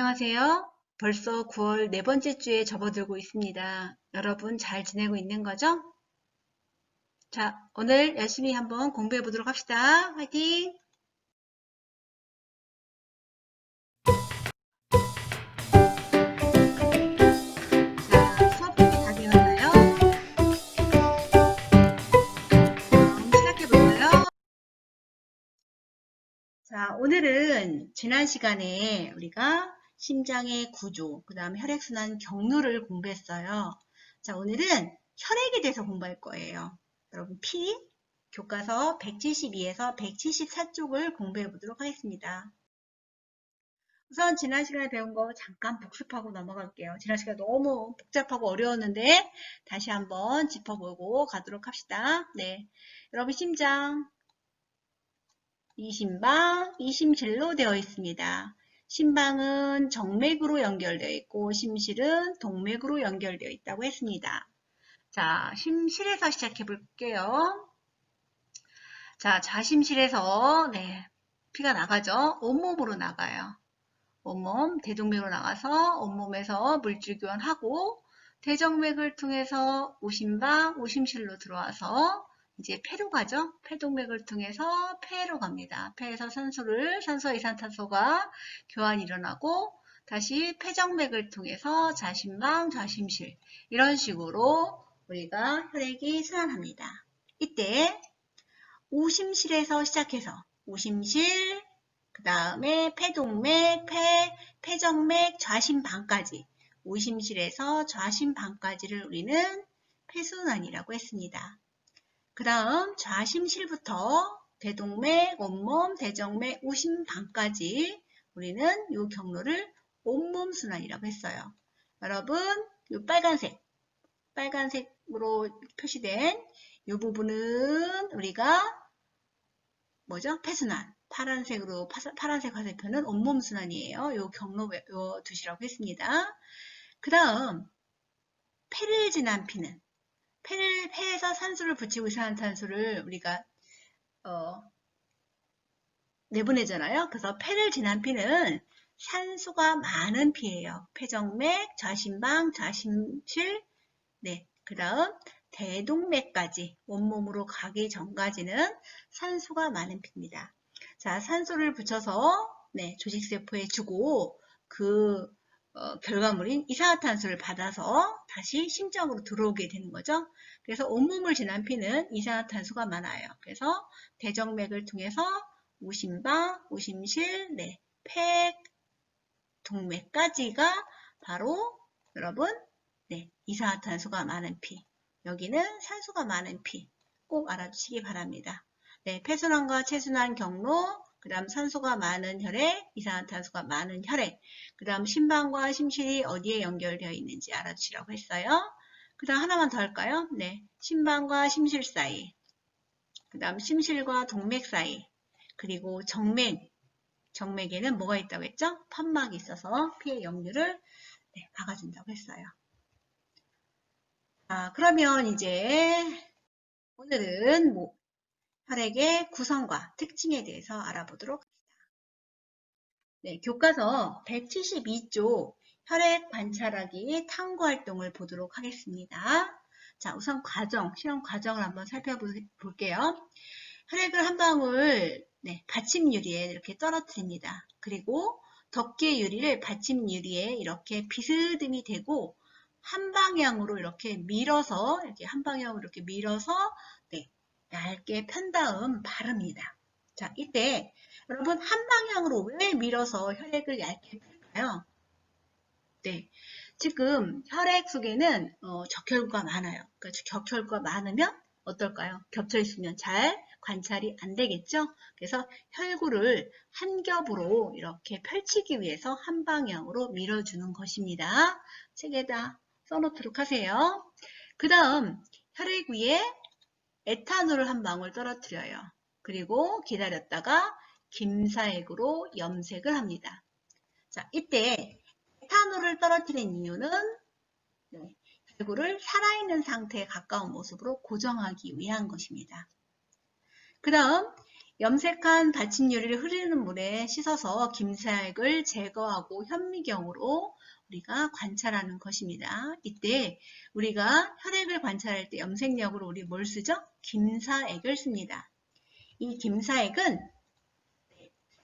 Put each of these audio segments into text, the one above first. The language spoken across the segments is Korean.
안녕하세요. 벌써 9월 네 번째 주에 접어들고 있습니다. 여러분 잘 지내고 있는 거죠? 자, 오늘 열심히 한번 공부해 보도록 합시다. 화이팅! 자, 수업 준비 다 되었나요? 그럼 시작해 볼까요? 자, 오늘은 지난 시간에 우리가 심장의 구조, 그 다음 혈액순환 경로를 공부했어요. 자, 오늘은 혈액에 대해서 공부할 거예요. 여러분, 피, 교과서 172에서 174쪽을 공부해 보도록 하겠습니다. 우선 지난 시간에 배운 거 잠깐 복습하고 넘어갈게요. 지난 시간에 너무 복잡하고 어려웠는데 다시 한번 짚어보고 가도록 합시다. 네, 여러분 심장, 이심방, 이심실로 되어 있습니다. 심방은 정맥으로 연결되어 있고 심실은 동맥으로 연결되어 있다고 했습니다. 자, 심실에서 시작해 볼게요. 자, 자심실에서 네, 피가 나가죠. 온몸으로 나가요. 온몸, 대동맥으로 나가서 온몸에서 물질 교환하고 대정맥을 통해서 우심방, 우심실로 들어와서 이제 폐로 가죠. 폐동맥을 통해서 폐로 갑니다. 폐에서 산소, 이산탄소가 교환이 일어나고 다시 폐정맥을 통해서 자심방, 좌심실 이런 식으로 우리가 혈액이 순환합니다. 이때 우심실에서 시작해서 우심실, 그 다음에 폐동맥, 폐정맥, 좌심방까지 우심실에서 좌심방까지를 우리는 폐순환이라고 했습니다. 그 다음 좌심실부터 대동맥, 온몸, 대정맥, 우심방까지 우리는 이 경로를 온몸순환이라고 했어요. 여러분 이 빨간색으로 표시된 이 부분은 우리가 뭐죠? 폐순환. 파란색 화살표는 온몸순환이에요. 요 경로 외워두시라고 했습니다. 그 다음 폐를 지난 피는 폐에서 산소를 붙이고 이산화탄소를 우리가 내보내잖아요. 그래서 폐를 지난 피는 산소가 많은 피예요. 폐정맥, 좌심방, 좌심실, 네, 그 다음 대동맥까지 온몸으로 가기 전까지는 산소가 많은 피입니다. 자, 산소를 붙여서 네, 조직세포에 주고 그 결과물인 이산화탄소를 받아서 다시 심장으로 들어오게 되는 거죠. 그래서 온몸을 지난 피는 이산화탄소가 많아요. 그래서 대정맥을 통해서 우심방, 우심실, 네, 폐, 동맥까지가 바로 여러분 네, 이산화탄소가 많은 피. 여기는 산소가 많은 피. 꼭 알아주시기 바랍니다. 네, 폐순환과 체순환 경로, 그 다음 산소가 많은 혈액, 이산화탄소가 많은 혈액, 그 다음 심방과 심실이 어디에 연결되어 있는지 알아주시라고 했어요. 그 다음 하나만 더 할까요? 네, 심방과 심실 사이, 그 다음 심실과 동맥 사이, 그리고 정맥에는 뭐가 있다고 했죠? 판막이 있어서 피의 역류를 네, 막아준다고 했어요. 그러면 이제 오늘은 혈액의 구성과 특징에 대해서 알아보도록 합시다. 네, 교과서 172쪽 혈액 관찰하기 탐구 활동을 보도록 하겠습니다. 자, 우선 실험 과정을 한번 살펴볼게요. 혈액을 한 방울 받침 유리에 이렇게 떨어뜨립니다. 그리고 덮개 유리를 받침 유리에 이렇게 비스듬히 대고 한 방향으로 이렇게 밀어서 네, 얇게 편 다음 바릅니다. 자, 이때 여러분 한 방향으로 왜 밀어서 혈액을 얇게 펼까요? 네, 지금 혈액 속에는 적혈구가 많아요. 그러니까 적혈구가 많으면 어떨까요? 겹쳐 있으면 잘 관찰이 안 되겠죠? 그래서 혈구를 한 겹으로 이렇게 펼치기 위해서 한 방향으로 밀어주는 것입니다. 책에다 써놓도록 하세요. 그 다음 혈액 위에 에탄올을 한 방울 떨어뜨려요. 그리고 기다렸다가 김사액으로 염색을 합니다. 자, 이때 에탄올을 떨어뜨린 이유는 혈구를 살아있는 상태에 가까운 모습으로 고정하기 위한 것입니다. 그 다음 염색한 받침유리를 흐르는 물에 씻어서 김사액을 제거하고 현미경으로 우리가 관찰하는 것입니다. 이때 우리가 혈액을 관찰할 때 염색약으로 우리 뭘 쓰죠? 김사액을 씁니다. 이 김사액은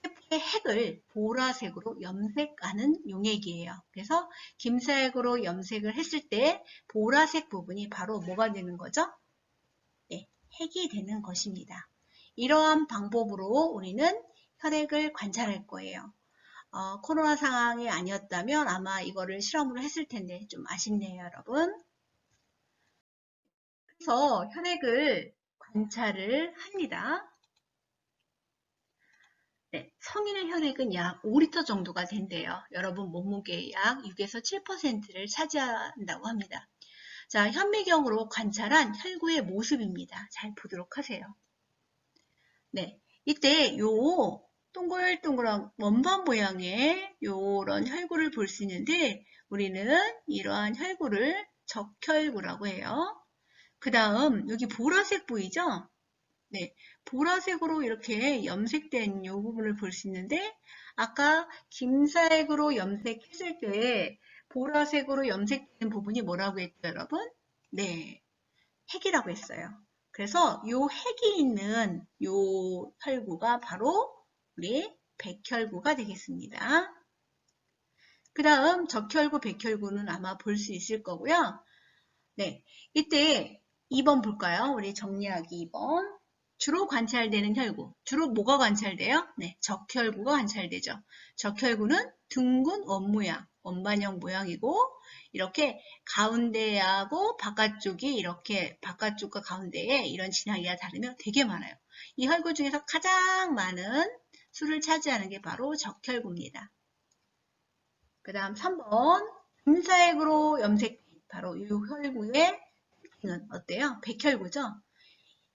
세포의 핵을 보라색으로 염색하는 용액이에요. 그래서 김사액으로 염색을 했을 때 보라색 부분이 바로 뭐가 되는 거죠? 네, 핵이 되는 것입니다. 이러한 방법으로 우리는 혈액을 관찰할 거예요. 코로나 상황이 아니었다면 아마 이거를 실험으로 했을 텐데 좀 아쉽네요, 여러분. 그래서 혈액을 관찰을 합니다. 네, 성인의 혈액은 약 5리터 정도가 된대요. 여러분 몸무게의 약 6에서 7%를 차지한다고 합니다. 자, 현미경으로 관찰한 혈구의 모습입니다. 잘 보도록 하세요. 네, 이때 요 동글동글한 원반 모양의 요런 혈구를 볼 수 있는데 우리는 이러한 혈구를 적혈구라고 해요. 그 다음 여기 보라색 보이죠? 네, 보라색으로 이렇게 염색된 이 부분을 볼 수 있는데 아까 김사액으로 염색했을 때 보라색으로 염색된 부분이 뭐라고 했죠, 여러분? 네, 핵이라고 했어요. 그래서 이 핵이 있는 이 혈구가 바로 우리 백혈구가 되겠습니다. 그 다음 적혈구, 백혈구는 아마 볼 수 있을 거고요. 네, 이때 2번 볼까요? 우리 정리하기 2번. 주로 관찰되는 혈구. 주로 뭐가 관찰돼요? 네, 적혈구가 관찰되죠. 적혈구는 둥근 원 모양, 원반형 모양이고 이렇게 가운데하고 바깥쪽이 이렇게 바깥쪽과 가운데에 이런 진하기가 다르면 되게 많아요. 이 혈구 중에서 가장 많은 수를 차지하는 게 바로 적혈구입니다. 그 다음 3번 금사액으로 염색 바로 이 혈구의 특징은 어때요? 백혈구죠?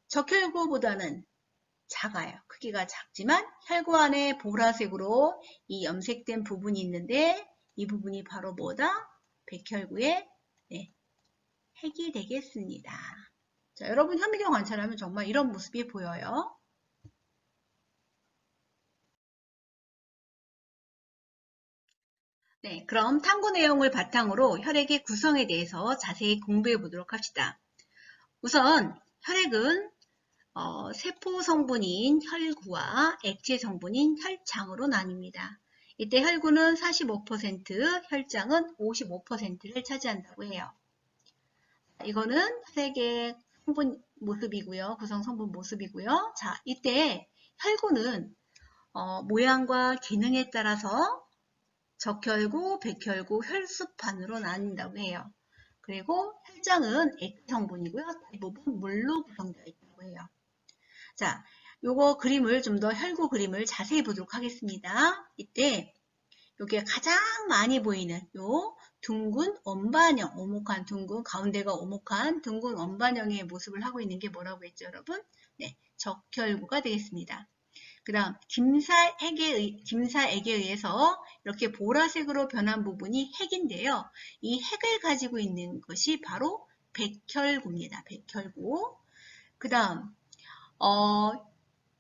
적혈구보다는 작아요. 크기가 작지만 혈구 안에 보라색으로 이 염색된 부분이 있는데 이 부분이 바로 뭐다? 백혈구의 핵이 되겠습니다. 자, 여러분 현미경 관찰하면 정말 이런 모습이 보여요. 네, 그럼 탐구 내용을 바탕으로 혈액의 구성에 대해서 자세히 공부해 보도록 합시다. 우선 혈액은 세포 성분인 혈구와 액체 성분인 혈장으로 나뉩니다. 이때 혈구는 45%, 혈장은 55%를 차지한다고 해요. 이거는 혈액의 성분 모습이고요. 구성 성분 모습이고요. 자, 이때 혈구는 모양과 기능에 따라서 적혈구, 백혈구, 혈수판으로 나뉜다고 해요. 그리고 혈장은 액체 성분이고요. 대부분 물로 구성되어 있다고 해요. 자, 요거 그림을 좀 더 혈구 그림을 자세히 보도록 하겠습니다. 이때 여기에 가장 많이 보이는 요 둥근 원반형, 오목한 둥근, 가운데가 오목한 둥근 원반형의 모습을 하고 있는 게 뭐라고 했죠, 여러분? 네, 적혈구가 되겠습니다. 그 다음 김사액에 의해서 이렇게 보라색으로 변한 부분이 핵인데요. 이 핵을 가지고 있는 것이 바로 백혈구입니다. 백혈구. 그 다음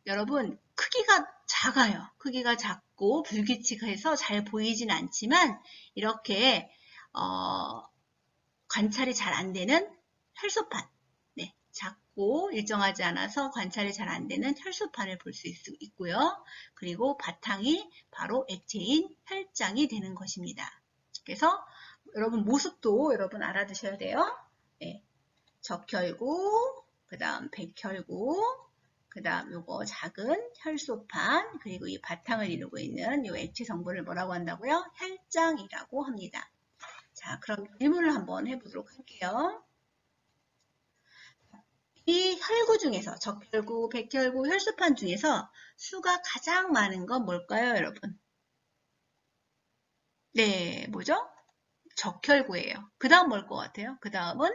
여러분 크기가 작아요. 크기가 작고 불규칙해서 잘 보이진 않지만 이렇게 관찰이 잘 안 되는 혈소판, 네, 작고 일정하지 않아서 관찰이 잘 안 되는 혈소판을 볼 수 있고요. 그리고 바탕이 바로 액체인 혈장이 되는 것입니다. 그래서 여러분 모습도 여러분 알아두셔야 돼요. 네, 적혈구, 그 다음 백혈구, 그 다음 요거 작은 혈소판, 그리고 이 바탕을 이루고 있는 요 액체 성분을 뭐라고 한다고요? 혈장이라고 합니다. 자, 그럼 질문을 한번 해보도록 할게요. 이 혈구 중에서 적혈구, 백혈구, 혈소판 중에서 수가 가장 많은 건 뭘까요, 여러분? 네, 뭐죠? 적혈구예요. 그 다음 뭘 것 같아요? 그 다음은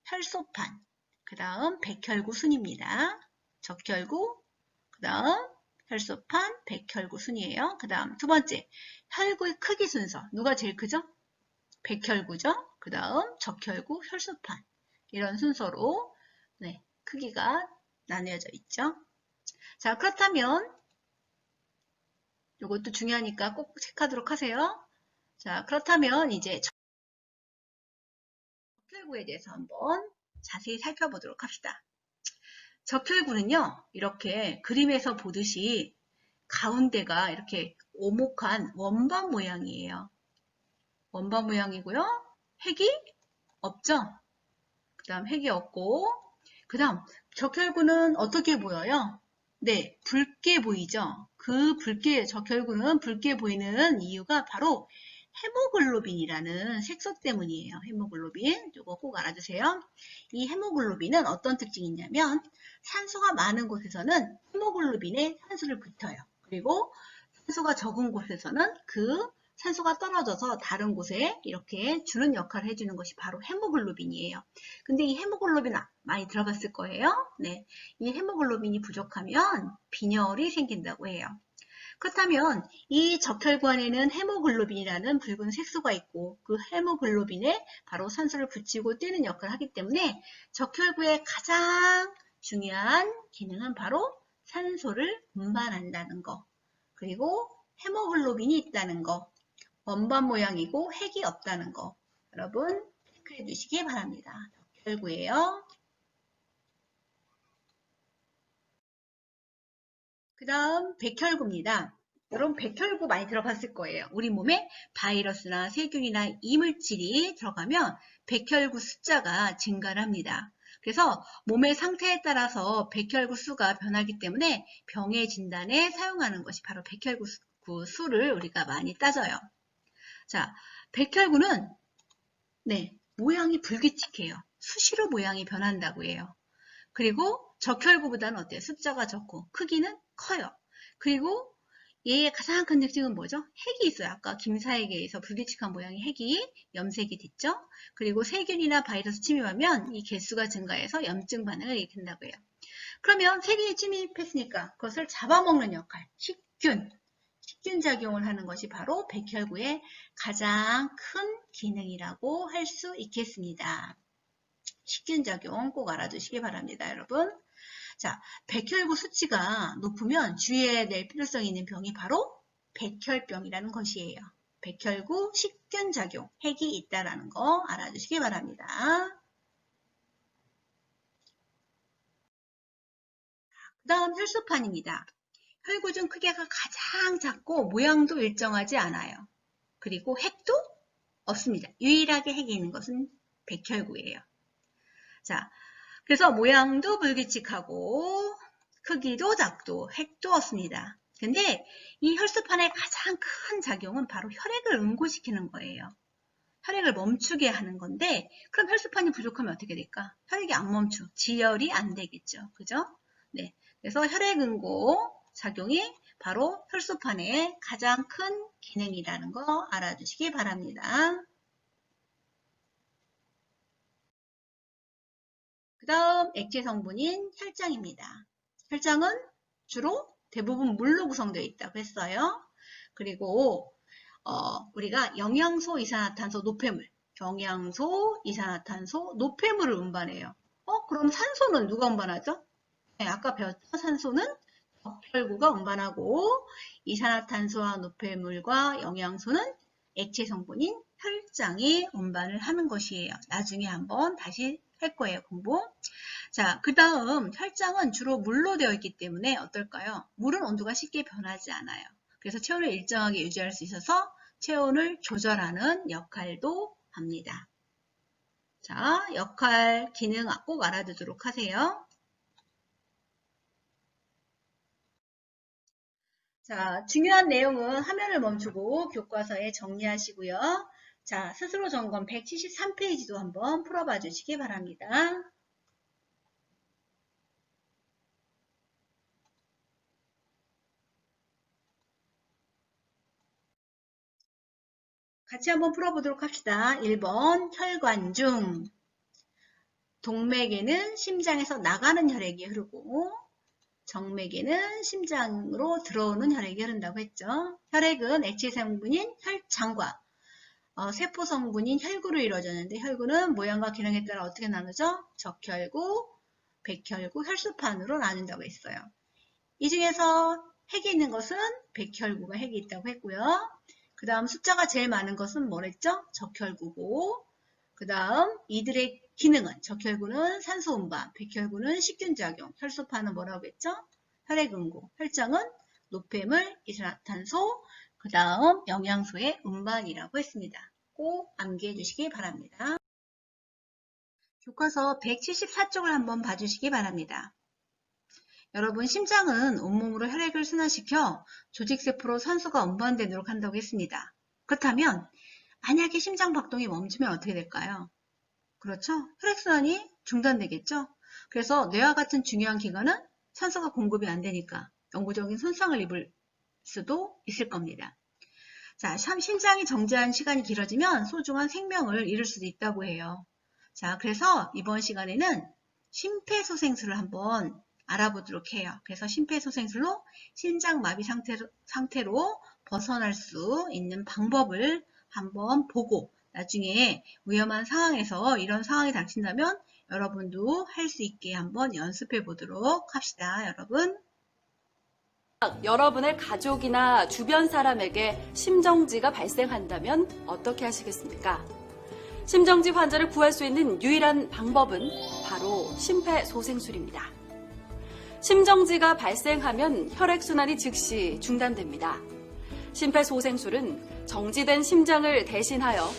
혈소판, 그 다음 백혈구 순입니다. 적혈구, 그 다음 혈소판, 백혈구 순이에요. 그 다음 두 번째, 혈구의 크기 순서. 누가 제일 크죠? 백혈구죠. 그 다음 적혈구, 혈소판. 이런 순서로 네, 크기가 나뉘어져 있죠. 자, 그렇다면 이것도 중요하니까 꼭 체크하도록 하세요. 자, 그렇다면 이제 적혈구에 대해서 한번 자세히 살펴보도록 합시다. 적혈구는요, 이렇게 그림에서 보듯이 가운데가 이렇게 오목한 원반 모양이에요. 원반 모양이고요. 핵이 없죠? 그 다음 핵이 없고, 그 다음 적혈구는 어떻게 보여요? 네, 붉게 보이죠? 적혈구는 붉게 보이는 이유가 바로 헤모글로빈이라는 색소 때문이에요. 헤모글로빈. 이거 꼭 알아주세요. 이 헤모글로빈은 어떤 특징이 있냐면 산소가 많은 곳에서는 헤모글로빈에 산소를 붙여요. 그리고 산소가 적은 곳에서는 그 산소가 떨어져서 다른 곳에 이렇게 주는 역할을 해주는 것이 바로 헤모글로빈이에요. 근데 이 헤모글로빈 많이 들어봤을 거예요. 네, 이 헤모글로빈이 부족하면 빈혈이 생긴다고 해요. 그렇다면 이 적혈구 안에는 헤모글로빈이라는 붉은 색소가 있고 그 헤모글로빈에 바로 산소를 붙이고 떼는 역할을 하기 때문에 적혈구의 가장 중요한 기능은 바로 산소를 운반한다는 거. 그리고 헤모글로빈이 있다는 거. 원반 모양이고 핵이 없다는 거. 여러분 체크해 주시기 바랍니다. 적혈구예요. 그 다음 백혈구입니다. 여러분 백혈구 많이 들어봤을 거예요. 우리 몸에 바이러스나 세균이나 이물질이 들어가면 백혈구 숫자가 증가를 합니다. 그래서 몸의 상태에 따라서 백혈구 수가 변하기 때문에 병의 진단에 사용하는 것이 바로 백혈구 수를 우리가 많이 따져요. 자, 백혈구는 네, 모양이 불규칙해요. 수시로 모양이 변한다고 해요. 그리고 적혈구보다는 어때요? 숫자가 적고 크기는 커요. 그리고 얘의 가장 큰 특징은 뭐죠? 핵이 있어요. 아까 김사에게에서 불규칙한 모양의 핵이 염색이 됐죠? 그리고 세균이나 바이러스 침입하면 이 개수가 증가해서 염증 반응을 일으킨다고 해요. 그러면 세균이 침입했으니까 그것을 잡아먹는 역할, 식균 작용을 하는 것이 바로 백혈구의 가장 큰 기능이라고 할 수 있겠습니다. 식균 작용 꼭 알아두시기 바랍니다, 여러분. 자, 백혈구 수치가 높으면 주의해야 될 필요성이 있는 병이 바로 백혈병이라는 것이에요. 백혈구 식균 작용, 핵이 있다라는 거 알아주시기 바랍니다. 그 다음 혈소판입니다. 혈구 중 크기가 가장 작고 모양도 일정하지 않아요. 그리고 핵도 없습니다. 유일하게 핵이 있는 것은 백혈구예요. 자, 그래서 모양도 불규칙하고 크기도 작고 핵도 없습니다. 근데 이 혈소판의 가장 큰 작용은 바로 혈액을 응고시키는 거예요. 혈액을 멈추게 하는 건데 그럼 혈소판이 부족하면 어떻게 될까? 혈액이 안 멈춰. 지혈이 안 되겠죠. 그죠? 네. 그래서 혈액 응고 작용이 바로 혈소판의 가장 큰 기능이라는 거 알아주시기 바랍니다. 그 다음 액체 성분인 혈장입니다. 혈장은 주로 대부분 물로 구성되어 있다고 했어요. 그리고 우리가 영양소, 이산화탄소, 노폐물, 영양소, 이산화탄소, 노폐물을 운반해요. 그럼 산소는 누가 운반하죠? 네, 아까 배웠죠? 산소는 적혈구가 운반하고 이산화탄소와 노폐물과 영양소는 액체 성분인 혈장이 운반을 하는 것이에요. 나중에 한번 다시 할 거예요, 공부. 자, 그 다음 혈장은 주로 물로 되어 있기 때문에 어떨까요? 물은 온도가 쉽게 변하지 않아요. 그래서 체온을 일정하게 유지할 수 있어서 체온을 조절하는 역할도 합니다. 자, 역할, 기능 꼭 알아두도록 하세요. 자, 중요한 내용은 화면을 멈추고 교과서에 정리하시고요. 자, 스스로 점검 173페이지도 한번 풀어봐 주시기 바랍니다. 같이 한번 풀어보도록 합시다. 1번 혈관중 동맥에는 심장에서 나가는 혈액이 흐르고 정맥에는 심장으로 들어오는 혈액이 흐른다고 했죠. 혈액은 액체 성분인 혈장과 세포 성분인 혈구로 이루어졌는데 혈구는 모양과 기능에 따라 어떻게 나누죠? 적혈구, 백혈구, 혈소판으로 나눈다고 했어요. 이 중에서 핵이 있는 것은 백혈구가 핵이 있다고 했고요. 그 다음 숫자가 제일 많은 것은 뭐랬죠? 적혈구고, 그 다음 이들의 기능은, 적혈구는 산소 운반, 백혈구는 식균작용, 혈소파는 뭐라고 했죠? 혈액응고, 혈장은 노폐물, 이산화탄소, 그 다음 영양소의 운반이라고 했습니다. 꼭 암기해 주시기 바랍니다. 교과서 174쪽을 한번 봐주시기 바랍니다. 여러분, 심장은 온몸으로 혈액을 순환시켜 조직세포로 산소가 운반되도록 한다고 했습니다. 그렇다면 만약에 심장 박동이 멈추면 어떻게 될까요? 그렇죠? 혈액순환이 중단되겠죠? 그래서 뇌와 같은 중요한 기관은 산소가 공급이 안 되니까 영구적인 손상을 입을 수도 있을 겁니다. 자, 심장이 정지한 시간이 길어지면 소중한 생명을 잃을 수도 있다고 해요. 자, 그래서 이번 시간에는 심폐소생술을 한번 알아보도록 해요. 그래서 심폐소생술로 심장마비 상태로 벗어날 수 있는 방법을 한번 보고 나중에 위험한 상황에서 이런 상황이 닥친다면 여러분도 할 수 있게 한번 연습해 보도록 합시다. 여러분의 가족이나 주변 사람에게 심정지가 발생한다면 어떻게 하시겠습니까? 심정지 환자를 구할 수 있는 유일한 방법은 바로 심폐소생술입니다. 심정지가 발생하면 혈액순환이 즉시 중단됩니다. 심폐소생술은 정지된 심장을 대신하여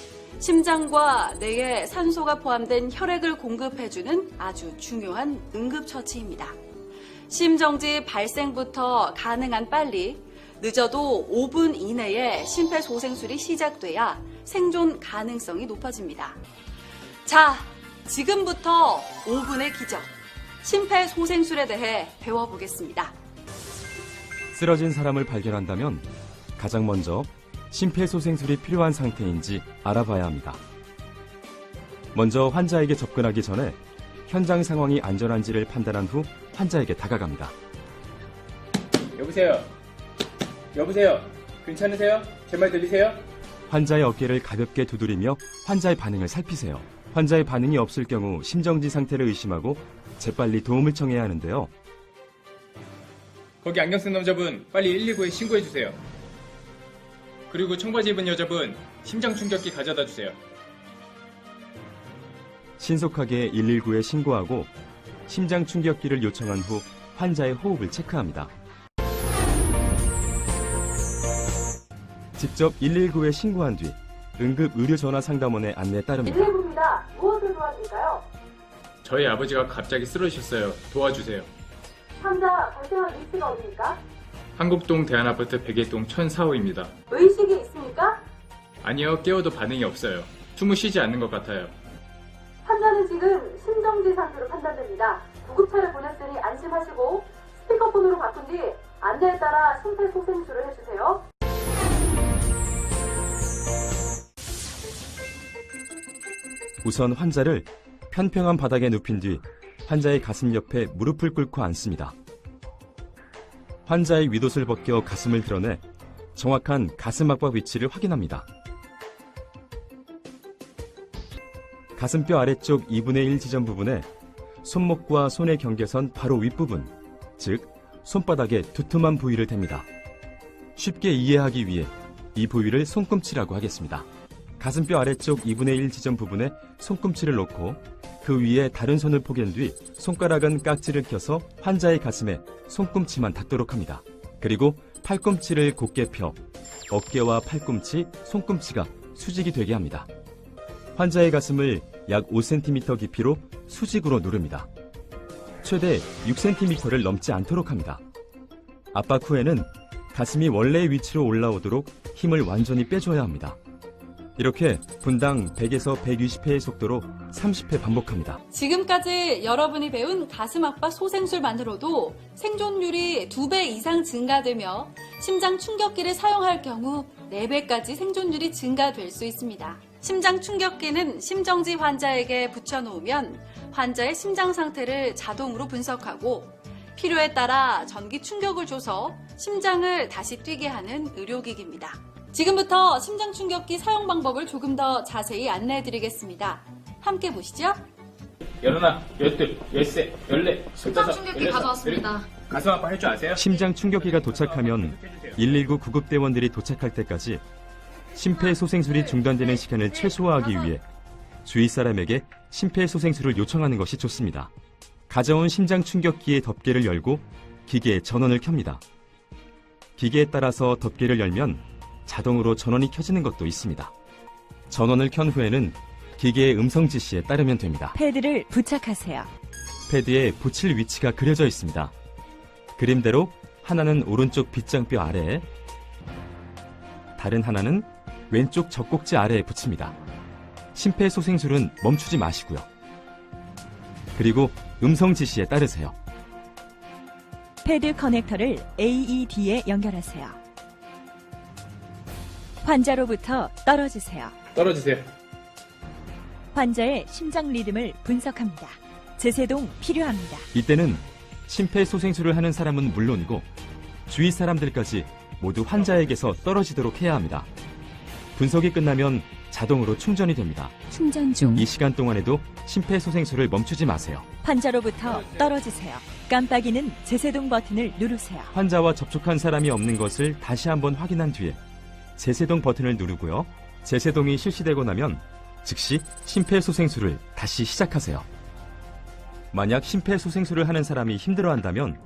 심장과 뇌에 산소가 포함된 혈액을 공급해주는 아주 중요한 응급처치입니다. 심정지 발생부터 가능한 빨리, 늦어도 5분 이내에 심폐소생술이 시작돼야 생존 가능성이 높아집니다. 자, 지금부터 5분의 기적, 심폐소생술에 대해 배워보겠습니다. 쓰러진 사람을 발견한다면 가장 먼저 심폐소생술이 필요한 상태인지 알아봐야 합니다. 먼저 환자에게 접근하기 전에 현장 상황이 안전한지를 판단한 후 환자에게 다가갑니다. 여보세요? 여보세요? 괜찮으세요? 제 말 들리세요? 환자의 어깨를 가볍게 두드리며 환자의 반응을 살피세요. 환자의 반응이 없을 경우 심정지 상태를 의심하고 재빨리 도움을 청해야 하는데요. 거기 안경 쓴 남자분 빨리 119에 신고해주세요. 그리고 청바지 입은 여자분 심장 충격기 가져다 주세요. 신속하게 119에 신고하고 심장 충격기를 요청한 후 환자의 호흡을 체크합니다. 직접 119에 신고한 뒤 응급의료전화상담원의 안내에 따릅니다. 119입니다. 무엇을 도와드릴까요? 저희 아버지가 갑자기 쓰러지셨어요. 도와주세요. 환자 발생한 위치가 어디입니까? 한국동 대한아파트 101동 1004호입니다. 의식이 있습니까? 아니요, 깨워도 반응이 없어요. 숨을 쉬지 않는 것 같아요. 환자는 지금 심정지 상태로 판단됩니다. 구급차를 보냈으니 안심하시고 스피커폰으로 바꾼 뒤 안내에 따라 심폐소생술을 해주세요. 우선 환자를 편평한 바닥에 눕힌 뒤 환자의 가슴 옆에 무릎을 꿇고 앉습니다. 환자의 윗옷을 벗겨 가슴을 드러내 정확한 가슴 압박 위치를 확인합니다. 가슴뼈 아래쪽 2분의 1 지점 부분에 손목과 손의 경계선 바로 윗부분, 즉 손바닥에 두툼한 부위를 댑니다. 쉽게 이해하기 위해 이 부위를 손꿈치라고 하겠습니다. 가슴뼈 아래쪽 2분의 1 지점 부분에 손꿈치를 놓고 그 위에 다른 손을 포갠 뒤 손가락은 깍지를 껴서 환자의 가슴에 손꿈치만 닿도록 합니다. 그리고 팔꿈치를 곧게 펴 어깨와 팔꿈치, 손꿈치가 수직이 되게 합니다. 환자의 가슴을 약 5cm 깊이로 수직으로 누릅니다. 최대 6cm를 넘지 않도록 합니다. 압박 후에는 가슴이 원래의 위치로 올라오도록 힘을 완전히 빼줘야 합니다. 이렇게 분당 100에서 120회의 속도로 30회 반복합니다. 지금까지 여러분이 배운 가슴 압박 소생술만으로도 생존율이 2배 이상 증가되며 심장 충격기를 사용할 경우 4배까지 생존율이 증가될 수 있습니다. 심장 충격기는 심정지 환자에게 붙여놓으면 환자의 심장 상태를 자동으로 분석하고 필요에 따라 전기 충격을 줘서 심장을 다시 뛰게 하는 의료기기입니다. 지금부터 심장 충격기 사용 방법을 조금 더 자세히 안내해 드리겠습니다. 함께 보시죠. 열하나, 열둘, 열세, 열네, 심장 충격기 가져왔습니다. 가슴 아파 할 줄 아세요? 심장 충격기가 도착하면 119 구급대원들이 도착할 때까지 심폐소생술이 중단되는 시간을 최소화하기 위해 주위 사람에게 심폐소생술을 요청하는 것이 좋습니다. 가져온 심장 충격기의 덮개를 열고 기계의 전원을 켭니다. 기계에 따라서 덮개를 열면 자동으로 전원이 켜지는 것도 있습니다. 전원을 켠 후에는 기계의 음성 지시에 따르면 됩니다. 패드를 부착하세요. 패드에 붙일 위치가 그려져 있습니다. 그림대로 하나는 오른쪽 빗장뼈 아래에, 다른 하나는 왼쪽 젖꼭지 아래에 붙입니다. 심폐소생술은 멈추지 마시고요. 그리고 음성 지시에 따르세요. 패드 커넥터를 AED에 연결하세요. 환자로부터 떨어지세요. 떨어지세요. 환자의 심장 리듬을 분석합니다. 제세동 필요합니다. 이때는 심폐소생술을 하는 사람은 물론이고 주위 사람들까지 모두 환자에게서 떨어지도록 해야 합니다. 분석이 끝나면 자동으로 충전이 됩니다. 충전 중. 이 시간 동안에도 심폐소생술을 멈추지 마세요. 환자로부터 떨어지세요. 깜빡이는 제세동 버튼을 누르세요. 환자와 접촉한 사람이 없는 것을 다시 한번 확인한 뒤에 제세동 버튼을 누르고요. 제세동이 실시되고 나면 즉시 심폐소생술을 다시 시작하세요. 만약 심폐소생술을 하는 사람이 힘들어한다면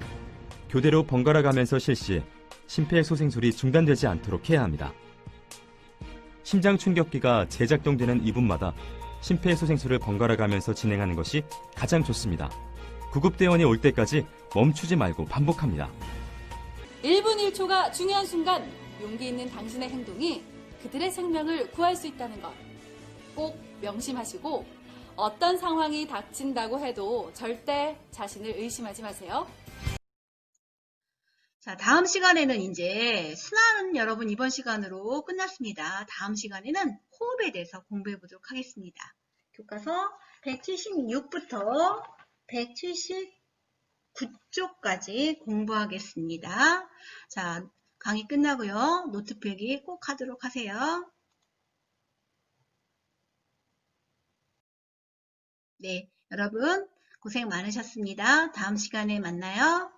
교대로 번갈아 가면서 실시해 심폐소생술이 중단되지 않도록 해야 합니다. 심장 충격기가 재작동되는 2분마다 심폐소생술을 번갈아 가면서 진행하는 것이 가장 좋습니다. 구급대원이 올 때까지 멈추지 말고 반복합니다. 1분 1초가 중요한 순간 용기 있는 당신의 행동이 그들의 생명을 구할 수 있다는 것 꼭 명심하시고 어떤 상황이 닥친다고 해도 절대 자신을 의심하지 마세요. 자, 다음 시간에는 이제 순환은 여러분 이번 시간으로 끝났습니다. 다음 시간에는 호흡에 대해서 공부해 보도록 하겠습니다. 교과서 176부터 179쪽까지 공부하겠습니다. 자, 강의 끝나고요. 노트 필기 꼭 하도록 하세요. 네, 여러분 고생 많으셨습니다. 다음 시간에 만나요.